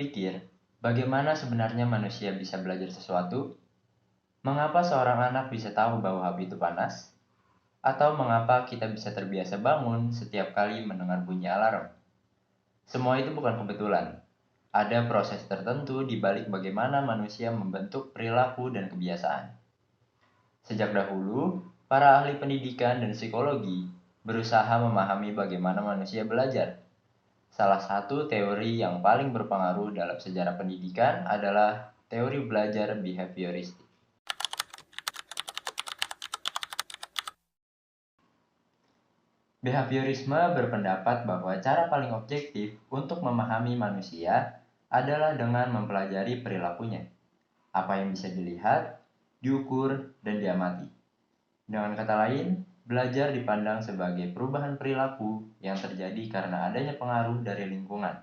berpikir, bagaimana sebenarnya manusia bisa belajar sesuatu? Mengapa seorang anak bisa tahu bahwa api itu panas? Atau mengapa kita bisa terbiasa bangun setiap kali mendengar bunyi alarm? Semua itu bukan kebetulan. Ada proses tertentu di balik bagaimana manusia membentuk perilaku dan kebiasaan. Sejak dahulu, para ahli pendidikan dan psikologi berusaha memahami bagaimana manusia belajar. Salah satu teori yang paling berpengaruh dalam sejarah pendidikan adalah teori belajar behavioristik. Behaviorisme berpendapat bahwa cara paling objektif untuk memahami manusia adalah dengan mempelajari perilakunya. Apa yang bisa dilihat, diukur, dan diamati. Dengan kata lain, belajar dipandang sebagai perubahan perilaku yang terjadi karena adanya pengaruh dari lingkungan.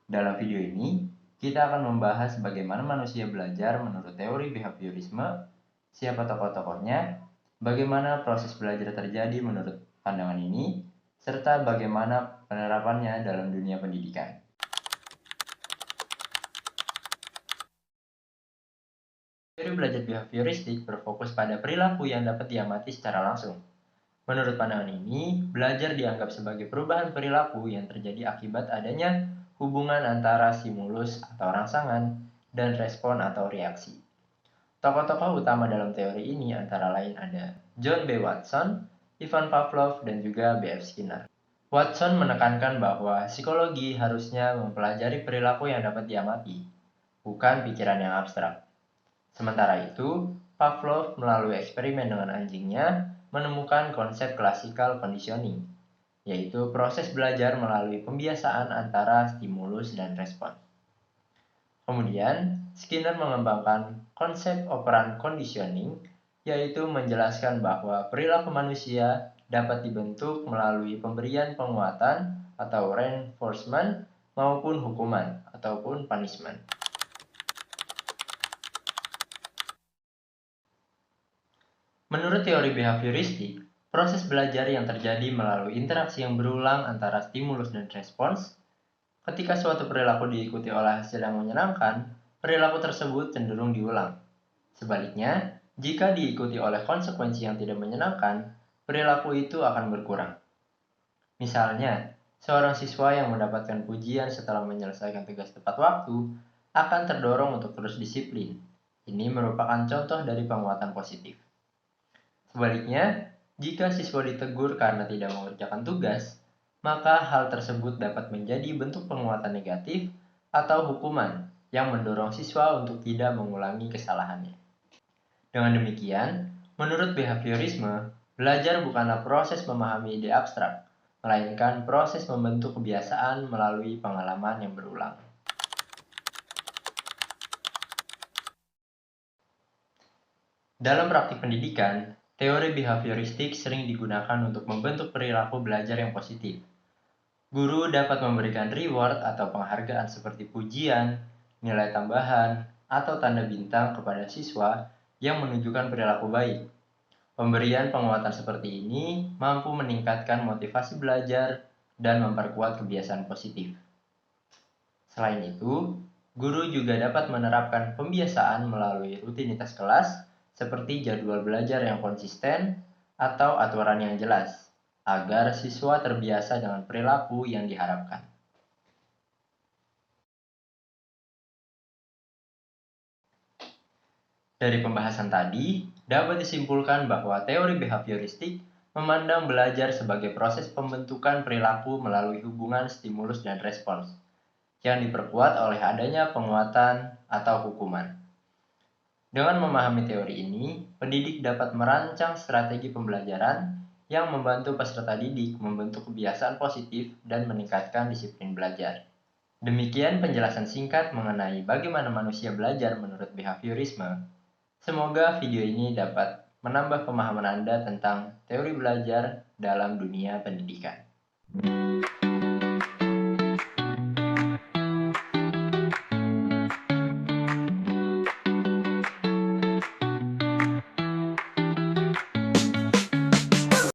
Dalam video ini, kita akan membahas bagaimana manusia belajar menurut teori behaviorisme, siapa tokoh-tokohnya, bagaimana proses belajar terjadi menurut pandangan ini, serta bagaimana penerapannya dalam dunia pendidikan. Teori belajar behavioristik berfokus pada perilaku yang dapat diamati secara langsung. Menurut pandangan ini, belajar dianggap sebagai perubahan perilaku yang terjadi akibat adanya hubungan antara stimulus atau rangsangan dan respon atau reaksi. Tokoh-tokoh utama dalam teori ini antara lain ada John B. Watson, Ivan Pavlov, dan juga B.F. Skinner. Watson menekankan bahwa psikologi harusnya mempelajari perilaku yang dapat diamati, bukan pikiran yang abstrak. Sementara itu, Pavlov melalui eksperimen dengan anjingnya menemukan konsep classical conditioning, yaitu proses belajar melalui pembiasaan antara stimulus dan respon. Kemudian, Skinner mengembangkan konsep operant conditioning, yaitu menjelaskan bahwa perilaku manusia dapat dibentuk melalui pemberian penguatan atau reinforcement maupun hukuman ataupun punishment. Menurut teori behavioristik, proses belajar yang terjadi melalui interaksi yang berulang antara stimulus dan respons. Ketika suatu perilaku diikuti oleh hasil yang menyenangkan, perilaku tersebut cenderung diulang. Sebaliknya, jika diikuti oleh konsekuensi yang tidak menyenangkan, perilaku itu akan berkurang. Misalnya, seorang siswa yang mendapatkan pujian setelah menyelesaikan tugas tepat waktu akan terdorong untuk terus disiplin. Ini merupakan contoh dari penguatan positif. Sebaliknya, jika siswa ditegur karena tidak mengerjakan tugas, maka hal tersebut dapat menjadi bentuk penguatan negatif atau hukuman yang mendorong siswa untuk tidak mengulangi kesalahannya. Dengan demikian, menurut behaviorisme, belajar bukanlah proses memahami ide abstrak, melainkan proses membentuk kebiasaan melalui pengalaman yang berulang. Dalam praktik pendidikan, teori behavioristik sering digunakan untuk membentuk perilaku belajar yang positif. Guru dapat memberikan reward atau penghargaan seperti pujian, nilai tambahan, atau tanda bintang kepada siswa yang menunjukkan perilaku baik. Pemberian penguatan seperti ini mampu meningkatkan motivasi belajar dan memperkuat kebiasaan positif. Selain itu, guru juga dapat menerapkan pembiasaan melalui rutinitas kelas seperti jadwal belajar yang konsisten atau aturan yang jelas, agar siswa terbiasa dengan perilaku yang diharapkan. Dari pembahasan tadi, dapat disimpulkan bahwa teori behavioristik memandang belajar sebagai proses pembentukan perilaku melalui hubungan stimulus dan respons, yang diperkuat oleh adanya penguatan atau hukuman. Dengan memahami teori ini, pendidik dapat merancang strategi pembelajaran yang membantu peserta didik membentuk kebiasaan positif dan meningkatkan disiplin belajar. Demikian penjelasan singkat mengenai bagaimana manusia belajar menurut behaviorisme. Semoga video ini dapat menambah pemahaman Anda tentang teori belajar dalam dunia pendidikan.